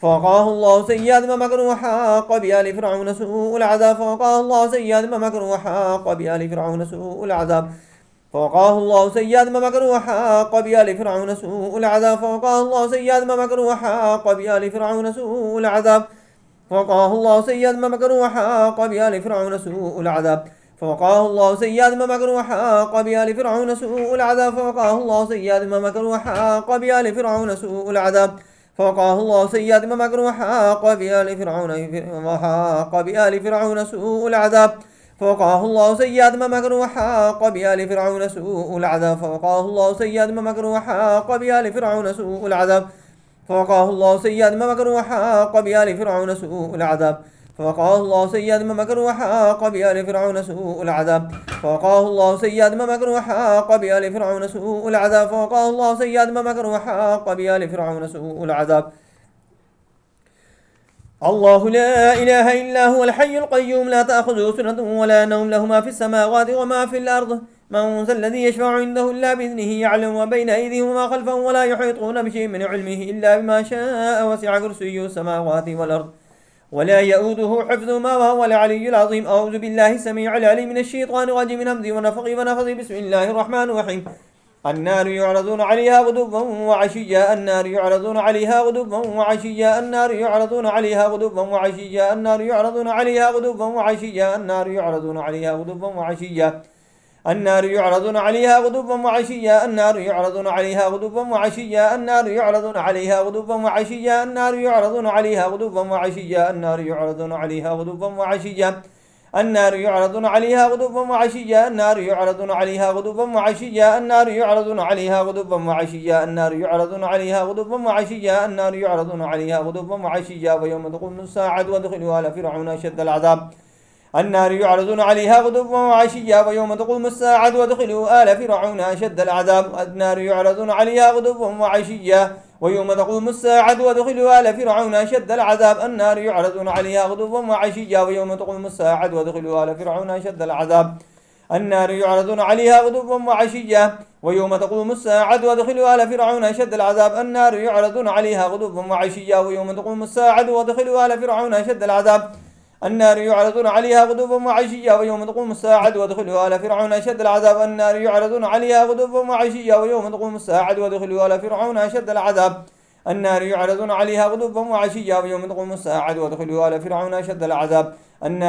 فوقاه الله سيئات ما مكروا وحاق بآل فرعون سوء العذاب. فوقاه الله سيئات ما مكروا وحاق بآل فرعون سوء العذاب. فوقاه الله سيئات ما مكروا وحاق بآل فرعون سوء العذاب. فوقاه الله سيئات ما مكروا وحاق بآل فرعون سوء العذاب. فوقاه الله سيئات ما مكروا وحاق بآل فرعون سوء العذاب. فوقاه الله سيئات ما مكروا وحاق بآل فرعون سوء العذاب. فوقاه الله سيئات ما مكروا وحاق بآل فرعون سوء العذاب. فوقاه الله سيئات ما مكروا وحاق بآل فرعون سوء العذاب. فوقاه الله سيئات ما مكروا وحاق بآل فرعون سوء العذاب. فوقاه الله سيئات ما مكروا وحاق بآل فرعون سوء العذاب. فوقاه الله سيئات ما مكروا وحاق بآل فرعون سوء العذاب. فوقاه الله سيئات ما مكروا وحاق بآل فرعون سوء العذاب. فوقاه الله سيئات ما مكروا وحاق بآل فرعون سوء العذاب. فوقاه الله سيئات ما مكروا وحاق بآل فرعون سوء العذاب. الله لا إله إلا هو الحي القيوم لا تأخذه سنة ولا نوم له ما في السماوات وما في الأرض. من ذا الذي يشفع عنده إلا بإذنه يعلم ما بين أيديهم وما خلفهم ولا يحيطون بشيء من علمه إلا بما شاء وسع كرسيه السماوات والأرض ولا يؤوده حفظهما وهو العلي العظيم. أعوذ بالله السميع العليم من الشيطان الرجيم من همزه ونفخه ونفثه. بسم الله الرحمن الرحيم. النار يعرضون عليها غدوا وعشيا. النار يعرضون عليها غدوا وعشيا. النار يعرضون عليها غدوا وعشيا. النار يعرضون عليها غدوا وعشيا. النار يعرضون عليها غدوا وعشيا. النار يعرضون عليها غدوا وعشيا. النار يعرضون عليها غدوا وعشيا. النار يعرضون عليها غدوا وعشيا. النار يعرضون عليها غدوا وعشيا. النار يعرضون عليها غدوا وعشيا. النار يعرضون عليها غدوا وعشيا. النار يعرضون عليها غدوا وعشيا. النار يعرضون عليها غدوا وعشيا. النار يعرضون عليها غدوا وعشيا. النار يعرضون عليها غدوا وعشيا. ويوم تقوم الساعة وادخلوا آل فرعون أشد العذاب. النار يعرضون عليها غدوا وعشيا. ويوم تقوم الساعة وادخلوا آل فرعون أشد العذاب. النار يعرضون عليها غدوا وعشيا. ويوم تقوم الساعة وادخلوا آل فرعون أشد العذاب. النار يعرضون عليها غدوا وعشيا. ويوم تقوم الساعة وادخلوا آل فرعون أشد العذاب. النار يعرضون عليها غدوا وعشيا. ويوم تقوم الساعة وادخلوا آل فرعون أشد العذاب. النار يعرضون عليها غدوا وعشيا. ويوم تقوم الساعة وادخلوا آل فرعون أشد العذاب. النار يعرضون عليها غدوا وعشيا. ويوم تقوم الساعة وادخلوا آل فرعون أشد العذاب. النار يعرضون عليها غدوا وعشيا. ويوم تقوم الساعة وادخلوا آل فرعون أشد العذاب. النار يعرضون عليها غدوا وعشيا. ويوم تقوم الساعة وادخلوا آل فرعون أشد العذاب. النار يعرضون عليها غدوا وعشيا. ويوم تقوم الساعة وادخلوا آل فرعون أشد العذاب. النار يعرضون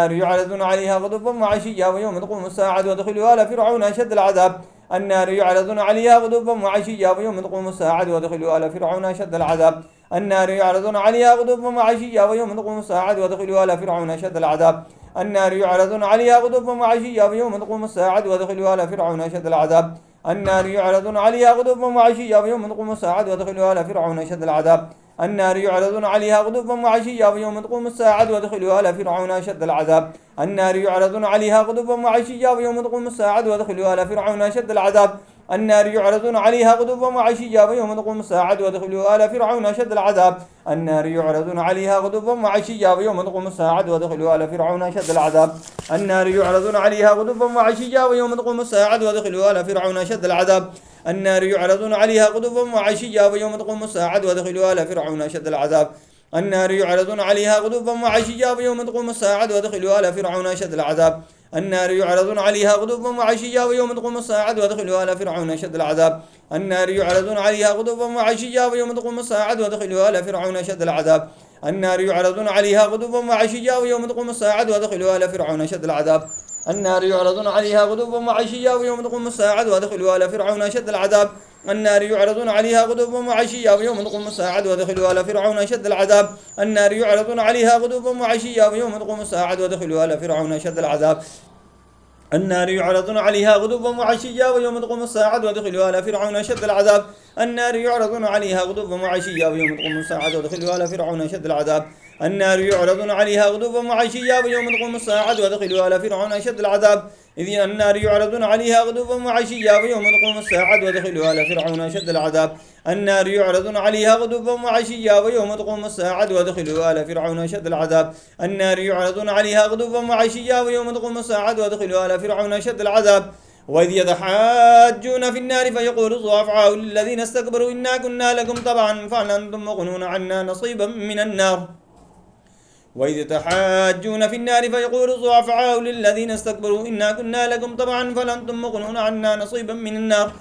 عليها غدوا وعشيا. ويوم تقوم الساعة وادخلوا آل فرعون أشد العذاب. النار يعرضون عليها غدوا وعشيا. ويوم تقوم الساعة وادخلوا آل فرعون أشد العذاب. النار يعرضون عليها غدوا وعشيا. ويوم تقوم الساعة وادخلوا آل فرعون أشد العذاب. النار يعرضون عليها غدوا وعشيا. ويوم تقوم الساعة وادخلوا آل فرعون أشد العذاب. النار يعرضون عليها غدوا وعشيا. ويوم تقوم الساعة وادخلوا آل فرعون أشد العذاب. النار يعرضون عليها غدوا وعشيا. ويوم تقوم الساعة وادخلوا آل فرعون أشد العذاب. النار يعرضون عليها غدوا وعشيا. ويوم تقوم الساعة وادخلوا آل فرعون أشد العذاب. النار يعرضون عليها غدوا وعشيا. ويوم تقوم الساعة وادخلوا آل فرعون أشد العذاب. النار يعرضون عليها غدوا وعشيا. ويوم تقوم الساعة وادخلوا آل فرعون أشد العذاب. النار يعرضون عليها غدوا وعشيا. ويوم تقوم الساعة وادخلوا آل فرعون أشد العذاب. النار يعرضون عليها غدوا وعشيا. ويوم تقوم الساعة وادخلوا آل فرعون أشد العذاب. النار يعرضون عليها غدوا وعشيا. ويوم تقوم الساعة وادخلوا آل فرعون أشد العذاب. النار يعرضون عليها غدوا وعشيا. ويوم تقوم الساعة وادخلوا آل فرعون أشد العذاب. النار يعرضون عليها غدوا وعشيا. ويوم تقوم الساعة وادخلوا آل فرعون أشد العذاب. النار يعرضون عليها غدوا وعشيا. ويوم تقوم الساعة وادخلوا آل فرعون أشد العذاب. النار يعرضون عليها غدوا وعشيا. ويوم تقوم الساعة وادخلوا آل فرعون أشد العذاب. النار يعرضون عليها غدوا وعشيا. ويوم تقوم الساعة وادخلوا آل فرعون أشد العذاب. النار يعرضون عليها غدوا وعشيا. ويوم تقوم الساعة وادخلوا آل فرعون أشد العذاب. النار يعرضون عليها غدوا وعشيا. ويوم تقوم الساعة وادخلوا آل فرعون أشد العذاب. النار يعرضون عليها غدوا وعشيا. ويوم تقوم الساعة وادخلوا آل فرعون أشد العذاب. إذ النار يعرضون عليها غدوا وعشيا. ويوم تقوم الساعة وادخلوا آل فرعون أشد العذاب. النار يعرضون عليها غدوا وعشيا. ويوم تقوم الساعة وادخلوا آل فرعون أشد العذاب. النار يعرضون عليها غدوا وعشيا. ويوم تقوم الساعة وادخلوا آل فرعون أشد العذاب. وإذ يتحاجون في النار فيقول الضعفاء للذين استكبروا إنا كنا لكم تبعا فهل أنتم مغنون عنا نصيبا من النار وإذ يتحاجون في النار فيقول الضعفاء للذين استكبروا إنا كنا لكم تبعا فهل أنتم مغنون عنا نصيبا من النار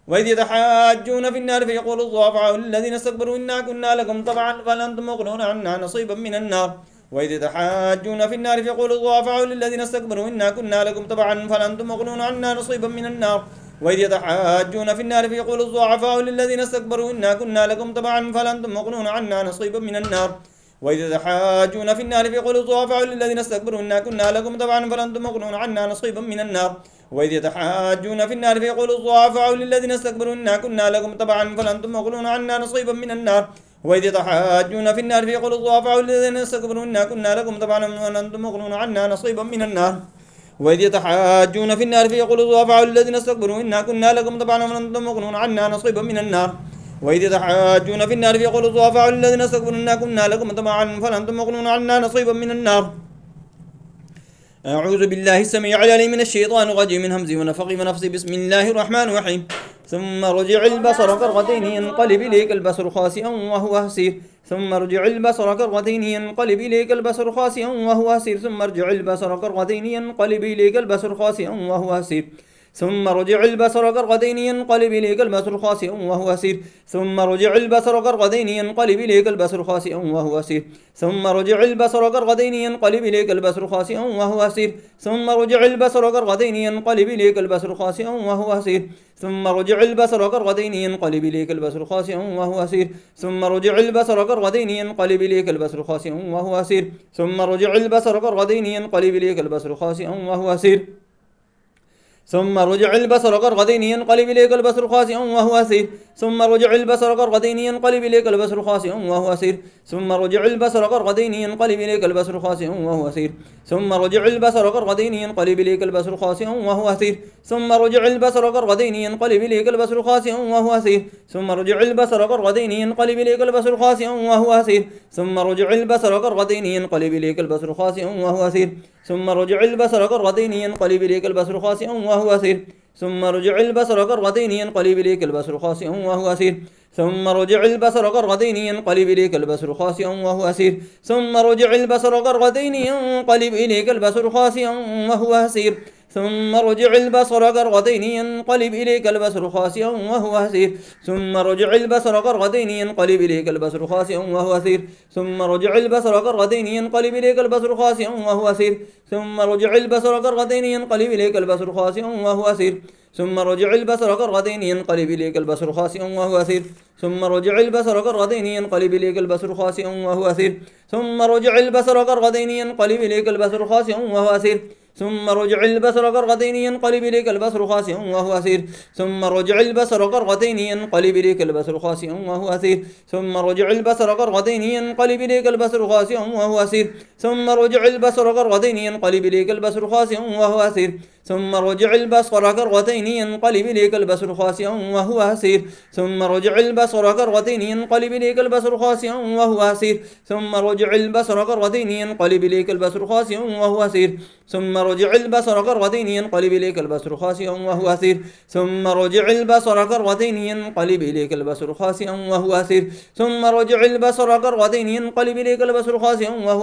وإذ يتحاجون في النار فيقول الضعفاء للذين استكبروا إنا كنا لكم تبعا فهل أنتم مغنون عنا نصيبا من النار وإذ يتحاجون في النار فيقول الضعفاء للذين استكبروا إنا كنا لكم تبعا فهل أنتم مغنون عنا نصيبا من النار وإذ يتحاجون في النار فيقول الضعفاء للذين استكبروا إنا كنا لكم تبعا فهل أنتم مغنون عنا نصيبا من النار وإذ يتحاجون في النار فيقول الضعفاء للذين استكبروا إنا كنا لكم تبعا فهل أنتم مغنون عنا نصيبا من النار وإذ يتحاجون في النار فيقول الضعفاء للذين استكبروا إنا كنا لكم تبعا فهل أنتم مغنون عنا نصيبا من النار وإذ يتحاجون في النار فيقول الضعفاء للذين استكبروا إنا كنا لكم تبعا فهل أنتم مغنون عنا نصيبا من النار وإذ يتحاجون في النار فيقول الضعفاء للذين استكبروا إنا كنا لكم تبعا فهل أنتم مغنون عنا نصيبا من النار وإذ يتحاجون في النار فيقول الضعفاء للذين استكبروا إنا كنا لكم تبعا فهل أنتم مغنون عنا نصيبا من النار أعوذ بالله السميع العليم من الشيطان الرجيم من همزه ونفخه ونفسه بسم الله الرحمن الرحيم ثم رجع البصر كرتين ينقلب إليك البصر خاسئا وهو حسير ثم رجع البصر كرتين ينقلب إليك البصر خاسئا وهو حسير ثم رجع البصر كرتين ينقلب إليك البصر خاسئا وهو حسير ثم رجع البصر كرتين ينقلب إليك البصر خاسئا وهو حسير ثم رجع البصر كرتين ينقلب إليك البصر خاسئا وهو حسير ثم رجع البصر كرتين ينقلب إليك البصر خاسئا وهو حسير ثم رجع البصر كرتين ينقلب إليك البصر خاسئا وهو حسير ثم رجع البصر كرتين ينقلب إليك البصر خاسئا وهو حسير ثم رجع البصر كرتين ينقلب إليك البصر خاسئا وهو حسير ثم رجع البصر كرتين ينقلب إليك البصر خاسئا وهو حسير ثم رجع البصر كرتين ينقلب إليك البصر خاسئا وهو حسير ثم رجع البصر كرتين ينقلب إليك البصر خاسئا وهو حسير ثم رجع البصر كرتين ينقلب إليك البصر خاسئا وهو حسير ثم رجع البصر كرتين ينقلب إليك البصر خاسئا وهو حسير ثم رجع البصر كرتين ينقلب إليك البصر خاسئا وهو حسير ثم رجع البصر كرتين ينقلب إليك البصر خاسئا وهو حسير ثم رجع البصر كرتين ينقلب إليك البصر خاسئا وهو حسير ثم رجع البصر كرتين ينقلب إليك البصر خاسئا وهو حسير ثم رجع البصر كرتين ينقلب إليك البصر خاسئا وهو حسير ثم رجع البصر كرتين ينقلب إليك البصر خاسئا وهو حسير ثم رجع البصر كرتين ينقلب إليك البصر خاسئا وهو حسير ثم رجع البصر كرتين ينقلب إليك البصر خاسئا وهو حسير ثم رجع البصر كرتين ينقلب إليك البصر خاسئا وهو حسير ثم رجع البصر كرتين ينقلب إليك البصر خاسئا وهو حسير ثم رجع البصر كرتين ينقلب إليك البصر خاسئا وهو حسير ثم رجع البصر كرتين ينقلب إليك البصر خاسئا وهو حسير ثم رجع البصر كرتين ينقلب إليك البصر خاسئا وهو حسير ثم رجع البصر كرتين ينقلب إليك البصر خاسئا وهو حسير ثم رجع البصر كرتين ينقلب إليك البصر خاسئا وهو حسير ثم رجع البصر كرتين ينقلب إليك البصر خاسئا وهو حسير ثم رجع البصر كرتين ينقلب إليك البصر خاسئا وهو حسير ثم رجع البصر كرتين ينقلب إليك البصر خاسئا وهو حسير ثم رجع البصر كرتين ينقلب إليك البصر خاسئا وهو حسير ثم رجع البصر كرتين ينقلب إليك البصر خاسئا وهو حسير ثم رجع البصر كرتين ينقلب إليك البصر خاسئا وهو حسير ثم رجع البصر كرتين ينقلب إليك البصر خاسئا وهو حسير ثم رجع البصر كرتين ينقلب إليك البصر خاسئا وهو حسير ثم رجع البصر كرتين ينقلب إليك البصر خاسئا وهو حسير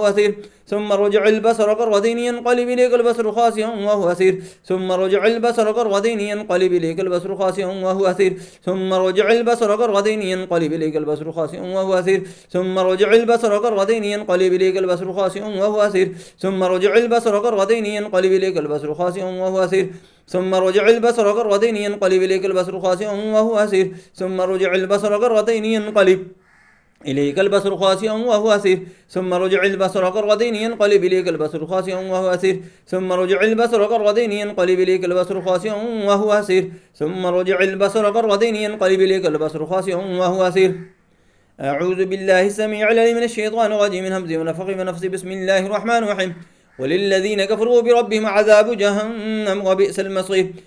ثم رجع البصر كرتين ينقلب إليك البصر خاسئا وهو حسير ثم رجع البصر كرتين ينقلب إليك البصر خاسئا وهو حسير ثم رجع البصر كرتين ينقلب إليك البصر خاسئا وهو حسير ثم رجع البصر كرتين ينقلب إليك البصر خاسئا وهو حسير ثم رجع البصر كرتين ينقلب إليك البصر خاسئا وهو حسير ثم رجع البصر كرتين ينقلب إليك البصر خاسئا وهو حسير ثم رجع البصر كرتين ينقلب إليك البصر خاسئا وهو حسير ثم رجع البصر كرتين ينقلب إليك البصر خاسئا وهو حسير ثم رجع البصر كرتين ينقلب إليك البصر خاسئا وهو حسير ثم رجع البصر كرتين ينقلب إليك البصر خاسئا وهو حسير أعوذ بالله السميع العليم من الشيطان الرجيم من همزه ونفخه ونفسه بسم الله الرحمن الرحيم وللذين كفروا بربهم عذاب جهنم وبئس المصير